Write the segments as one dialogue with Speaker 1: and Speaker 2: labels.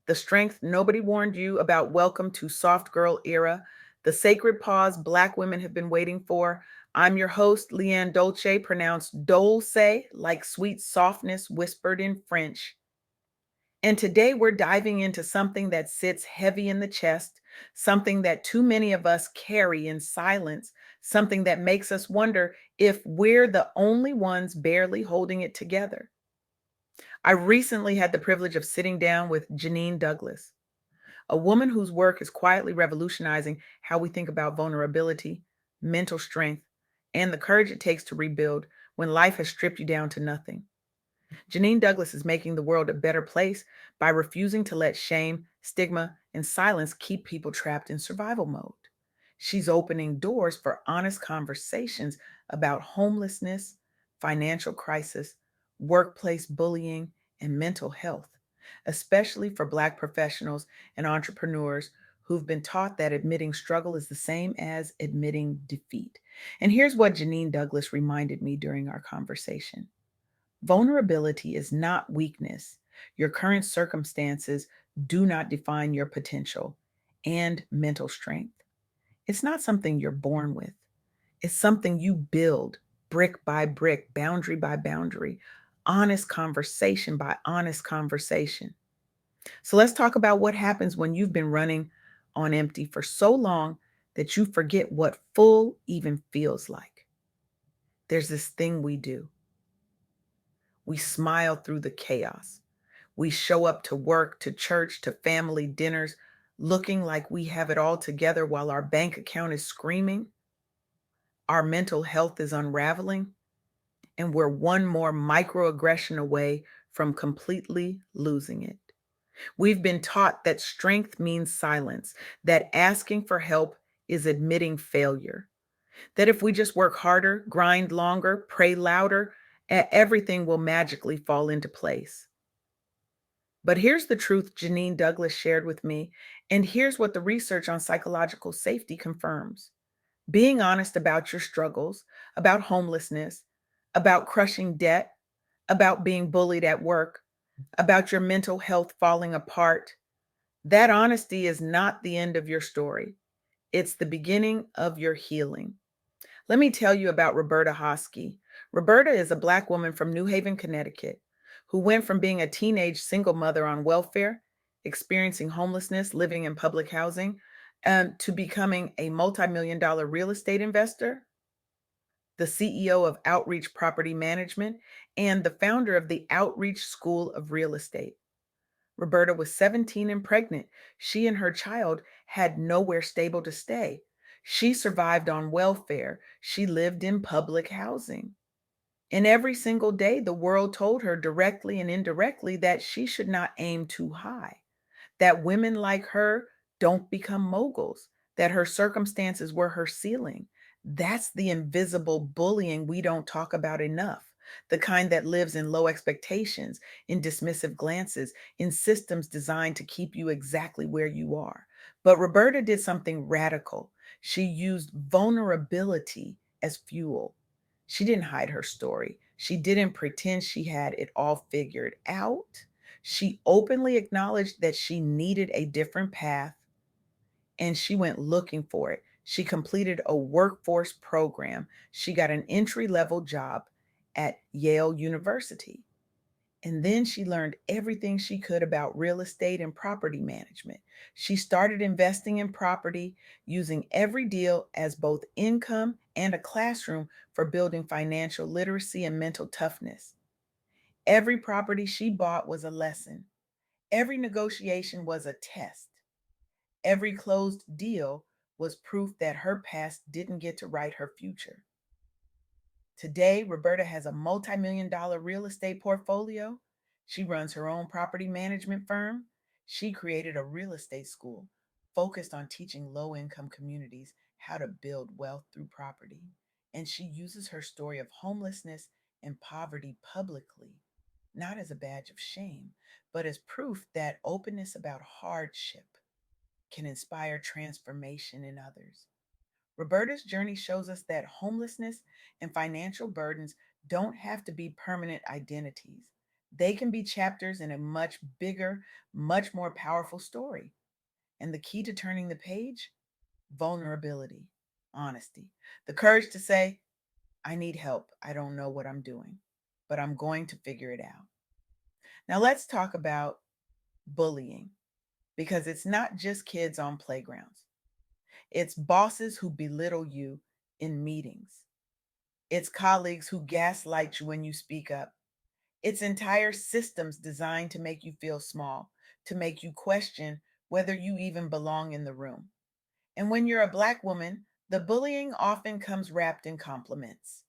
Speaker 1: the strength nobody warned you about. Welcome to Soft Girl Era, the sacred pause Black women have been waiting for. I'm your host, LeAnne Dolce, pronounced Dolce, like sweet softness whispered in French. And today we're diving into something that sits heavy in the chest, something that too many of us carry in silence, something that makes us wonder if we're the only ones barely holding it together. I recently had the privilege of sitting down with Janine Douglas, a woman whose work is quietly revolutionizing how we think about vulnerability, mental strength, and the courage it takes to rebuild when life has stripped you down to nothing. Janine Douglas is making the world a better place by refusing to let shame, stigma, and silence keep people trapped in survival mode. She's opening doors for honest conversations about homelessness, financial crisis, workplace bullying, and mental health, especially for Black professionals and entrepreneurs who've been taught that admitting struggle is the same as admitting defeat. And here's what Janine Douglas reminded me during our conversation. Vulnerability is not weakness. Your current circumstances do not define your potential and mental strength. It's not something you're born with, it's something you build brick by brick, boundary by boundary, honest conversation by honest conversation. So let's talk about what happens when you've been running on empty for so long that you forget what full even feels like. There's this thing we do. We smile through the chaos. We show up to work, to church, to family dinners, looking like we have it all together while our bank account is screaming, our mental health is unraveling, and we're one more microaggression away from completely losing it. We've been taught that strength means silence, that asking for help is admitting failure, that if we just work harder, grind longer, pray louder, everything will magically fall into place. But here's the truth Janine Douglas shared with me, and here's what the research on psychological safety confirms. Being honest about your struggles, about homelessness, about crushing debt, about being bullied at work, about your mental health falling apart, that honesty is not the end of your story. It's the beginning of your healing. Let me tell you about Roberta Hosky. Roberta is a Black woman from New Haven, Connecticut, who went from being a teenage single mother on welfare, experiencing homelessness, living in public housing, to becoming a multi-million dollar real estate investor, the CEO of Outreach Property Management, and the founder of the Outreach School of Real Estate. Roberta was 17 and pregnant. She and her child had nowhere stable to stay. She survived on welfare. She lived in public housing. And every single day, the world told her directly and indirectly that she should not aim too high, that women like her don't become moguls, that her circumstances were her ceiling. That's the invisible bullying we don't talk about enough. The kind that lives in low expectations, in dismissive glances, in systems designed to keep you exactly where you are. But Roberta did something radical. She used vulnerability as fuel. She didn't hide her story. She didn't pretend she had it all figured out. She openly acknowledged that she needed a different path and she went looking for it. She completed a workforce program. She got an entry level job at Yale University. And then she learned everything she could about real estate and property management. She started investing in property, using every deal as both income and a classroom for building financial literacy and mental toughness. Every property she bought was a lesson. Every negotiation was a test. Every closed deal was proof that her past didn't get to write her future. Today, Roberta has a multi-million dollar real estate portfolio. She runs her own property management firm. She created a real estate school focused on teaching low income communities how to build wealth through property. And she uses her story of homelessness and poverty publicly, not as a badge of shame, but as proof that openness about hardship can inspire transformation in others. Roberta's journey shows us that homelessness and financial burdens don't have to be permanent identities. They can be chapters in a much bigger, much more powerful story. And the key to turning the page: vulnerability, honesty, the courage to say, I need help. I don't know what I'm doing, but I'm going to figure it out. Now, let's talk about bullying, because it's not just kids on playgrounds, it's bosses who belittle you in meetings, it's colleagues who gaslight you when you speak up, it's entire systems designed to make you feel small, to make you question whether you even belong in the room. And when you're a Black woman, the bullying often comes wrapped in compliments.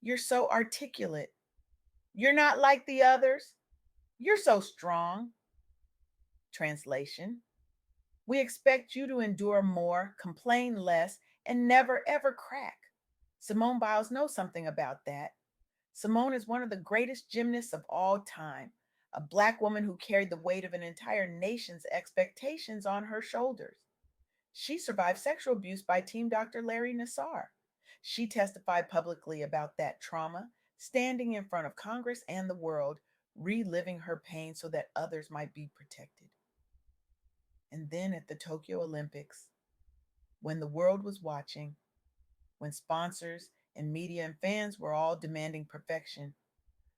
Speaker 1: You're so articulate. You're not like the others. You're so strong. Translation: we expect you to endure more, complain less, and never ever crack. Simone Biles knows something about that. Simone is one of the greatest gymnasts of all time, a Black woman who carried the weight of an entire nation's expectations on her shoulders. She survived sexual abuse by Team Dr. Larry Nassar. She testified publicly about that trauma, standing in front of Congress and the world, reliving her pain so that others might be protected. And then at the Tokyo Olympics, when the world was watching, when sponsors and media and fans were all demanding perfection,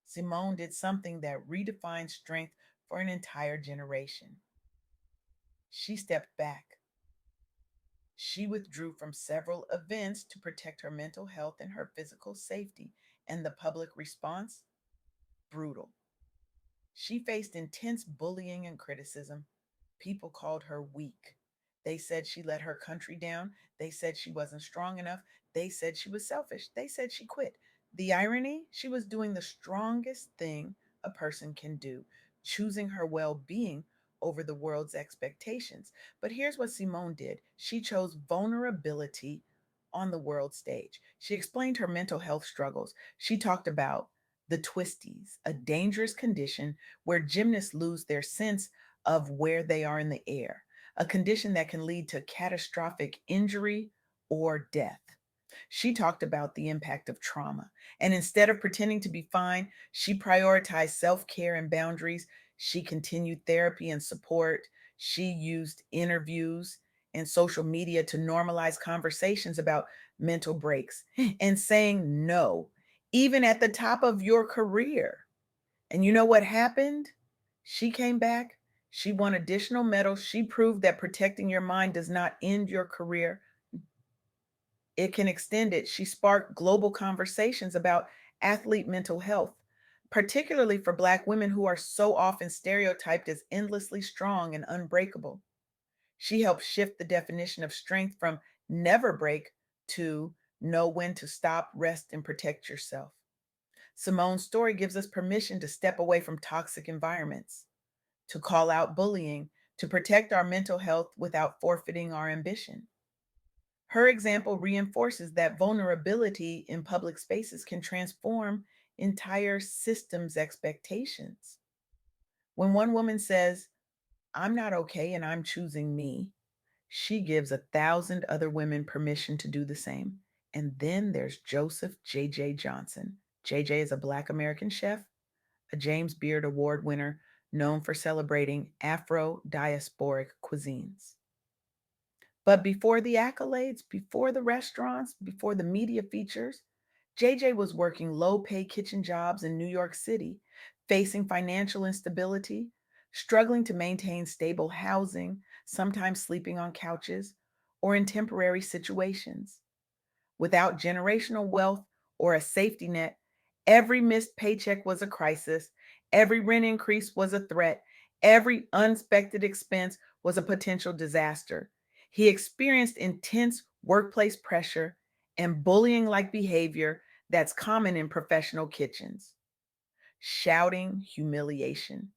Speaker 1: Simone did something that redefined strength for an entire generation. She stepped back. She withdrew from several events to protect her mental health and her physical safety, and the public response: brutal. She faced intense bullying and criticism. People called her weak. They said she let her country down. They said she wasn't strong enough. They said she was selfish. They said she quit. The irony: she was doing the strongest thing a person can do, choosing her well being over the world's expectations. But here's what Simone did: she chose vulnerability on the world stage. She explained her mental health struggles. She talked about the twisties, a dangerous condition where gymnasts lose their sense of where they are in the air, a condition that can lead to catastrophic injury or death. She talked about the impact of trauma. And instead of pretending to be fine, she prioritized self care and boundaries. She continued therapy and support. She used interviews and social media to normalize conversations about mental breaks and saying no, even at the top of your career. And you know what happened? She came back. She won additional medals. She proved that protecting your mind does not end your career, it can extend it. She sparked global conversations about athlete mental health, particularly for Black women who are so often stereotyped as endlessly strong and unbreakable. She helped shift the definition of strength from never break to know when to stop, rest, and protect yourself. Simone's story gives us permission to step away from toxic environments, to call out bullying, to protect our mental health without forfeiting our ambition. Her example reinforces that vulnerability in public spaces can transform entire systems' expectations. When one woman says, I'm not okay and I'm choosing me, she gives 1,000 other women permission to do the same. And then there's Joseph J.J. Johnson. J.J. is a Black American chef, a James Beard Award winner known for celebrating Afro diasporic cuisines. But before the accolades, before the restaurants, before the media features, JJ was working low pay kitchen jobs in New York City, facing financial instability, struggling to maintain stable housing, sometimes sleeping on couches or in temporary situations. Without generational wealth or a safety net, every missed paycheck was a crisis, every rent increase was a threat, every unexpected expense was a potential disaster. He experienced intense workplace pressure and bullying like behavior that's common in professional kitchens: shouting, humiliation,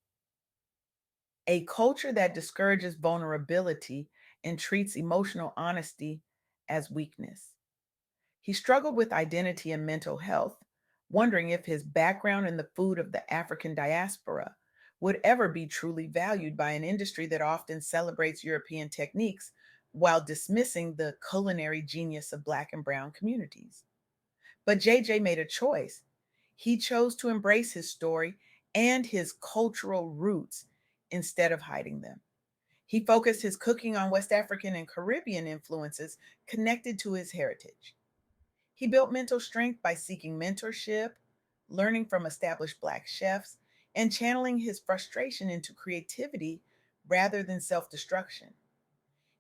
Speaker 1: a culture that discourages vulnerability and treats emotional honesty as weakness. He struggled with identity and mental health, wondering if his background in the food of the African diaspora would ever be truly valued by an industry that often celebrates European techniques while dismissing the culinary genius of Black and Brown communities. But JJ made a choice. He chose to embrace his story and his cultural roots instead of hiding them. He focused his cooking on West African and Caribbean influences connected to his heritage. He built mental strength by seeking mentorship, learning from established Black chefs, and channeling his frustration into creativity rather than self destruction.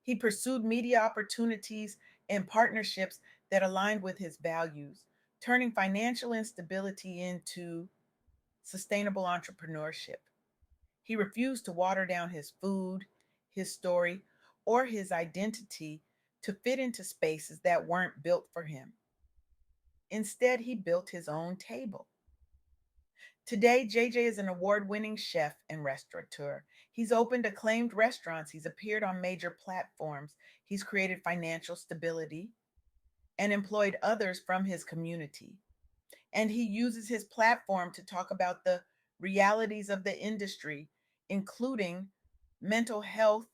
Speaker 1: He pursued media opportunities and partnerships that aligned with his values, turning financial instability into sustainable entrepreneurship. He refused to water down his food, his story, or his identity to fit into spaces that weren't built for him. Instead, he built his own table. Today, JJ is an award winning chef and restaurateur. He's opened acclaimed restaurants, he's appeared on major platforms, he's created financial stability, and employed others from his community. And he uses his platform to talk about the realities of the industry, including mental health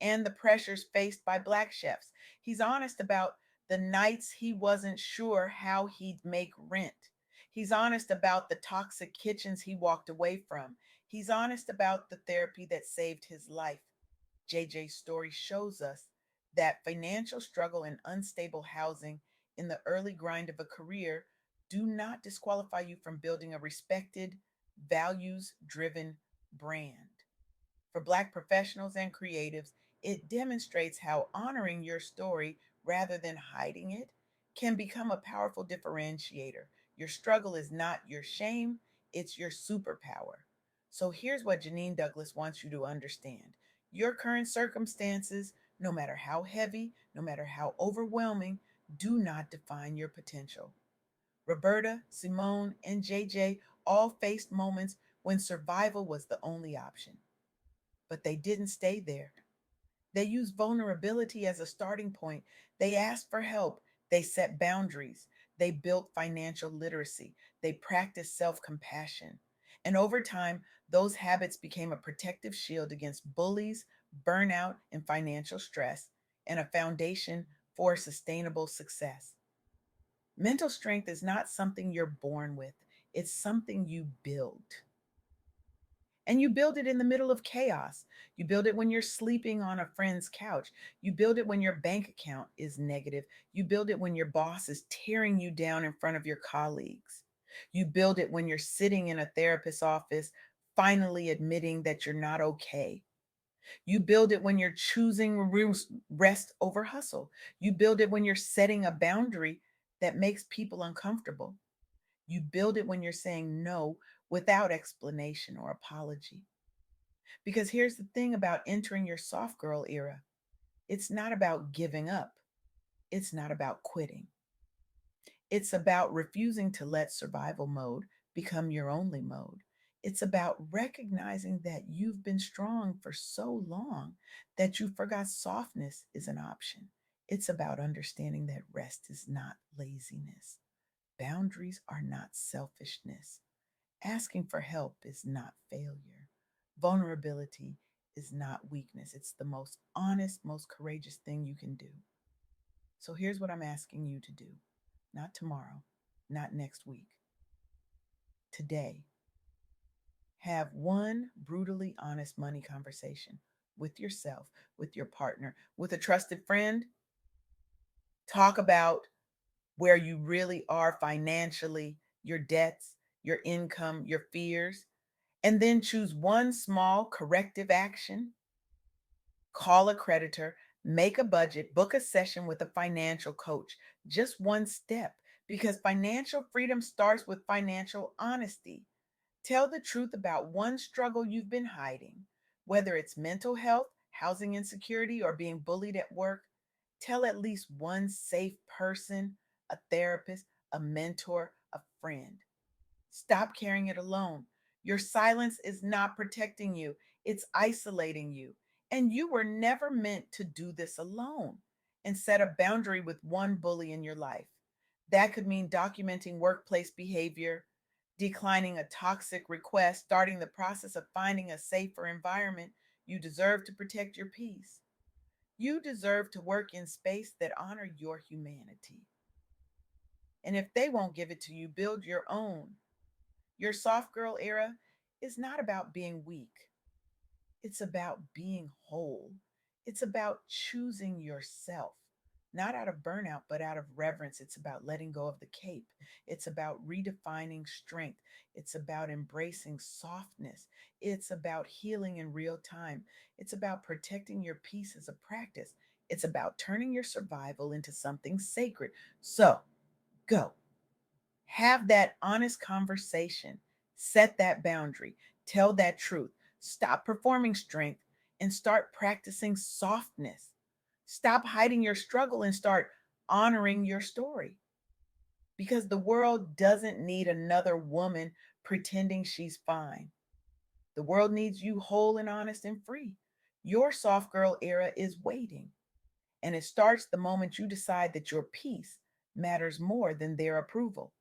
Speaker 1: and the pressures faced by Black chefs. He's honest about the nights he wasn't sure how he'd make rent. He's honest about the toxic kitchens he walked away from. He's honest about the therapy that saved his life. JJ's story shows us that financial struggle and unstable housing in the early grind of a career do not disqualify you from building a respected, values driven brand. For Black professionals and creatives, it demonstrates how honoring your story rather than hiding it can become a powerful differentiator. Your struggle is not your shame, it's your superpower. So here's what Janine Douglas wants you to understand: your current circumstances, no matter how heavy, no matter how overwhelming, do not define your potential. Roberta, Simone, and JJ all faced moments when survival was the only option, but they didn't stay there. They used vulnerability as a starting point. They asked for help. They set boundaries. They built financial literacy. They practiced self compassion. And over time, those habits became a protective shield against bullies, burnout, and financial stress, and a foundation for sustainable success. Mental strength is not something you're born with, it's something you build. And you build it in the middle of chaos. You build it when you're sleeping on a friend's couch. You build it when your bank account is negative. You build it when your boss is tearing you down in front of your colleagues. You build it when you're sitting in a therapist's office, finally admitting that you're not okay. You build it when you're choosing rest over hustle. You build it when you're setting a boundary that makes people uncomfortable. You build it when you're saying no without explanation or apology. Because here's the thing about entering your soft girl era: it's not about giving up, it's not about quitting. It's about refusing to let survival mode become your only mode. It's about recognizing that you've been strong for so long that you forgot softness is an option. It's about understanding that rest is not laziness, boundaries are not selfishness. Asking for help is not failure. Vulnerability is not weakness. It's the most honest, most courageous thing you can do. So here's what I'm asking you to do: not tomorrow, not next week, today. Have one brutally honest money conversation with yourself, with your partner, with a trusted friend. Talk about where you really are financially, your debts, your income, your fears, and then choose one small corrective action. Call a creditor, make a budget, book a session with a financial coach. Just one step, because financial freedom starts with financial honesty. Tell the truth about one struggle you've been hiding, whether it's mental health, housing insecurity, or being bullied at work. Tell at least one safe person, a therapist, a mentor, a friend. Stop carrying it alone. Your silence is not protecting you, it's isolating you. And you were never meant to do this alone. And set a boundary with one bully in your life. That could mean documenting workplace behavior, declining a toxic request, starting the process of finding a safer environment. You deserve to protect your peace. You deserve to work in space that honor your humanity. And if they won't give it to you, build your own. Your soft girl era is not about being weak. It's about being whole. It's about choosing yourself, not out of burnout, but out of reverence. It's about letting go of the cape. It's about redefining strength. It's about embracing softness. It's about healing in real time. It's about protecting your peace as a practice. It's about turning your survival into something sacred. So go. Have that honest conversation. Set that boundary. Tell that truth. Stop performing strength and start practicing softness. Stop hiding your struggle and start honoring your story. Because the world doesn't need another woman pretending she's fine. The world needs you whole and honest and free. Your soft girl era is waiting. And it starts the moment you decide that your peace matters more than their approval.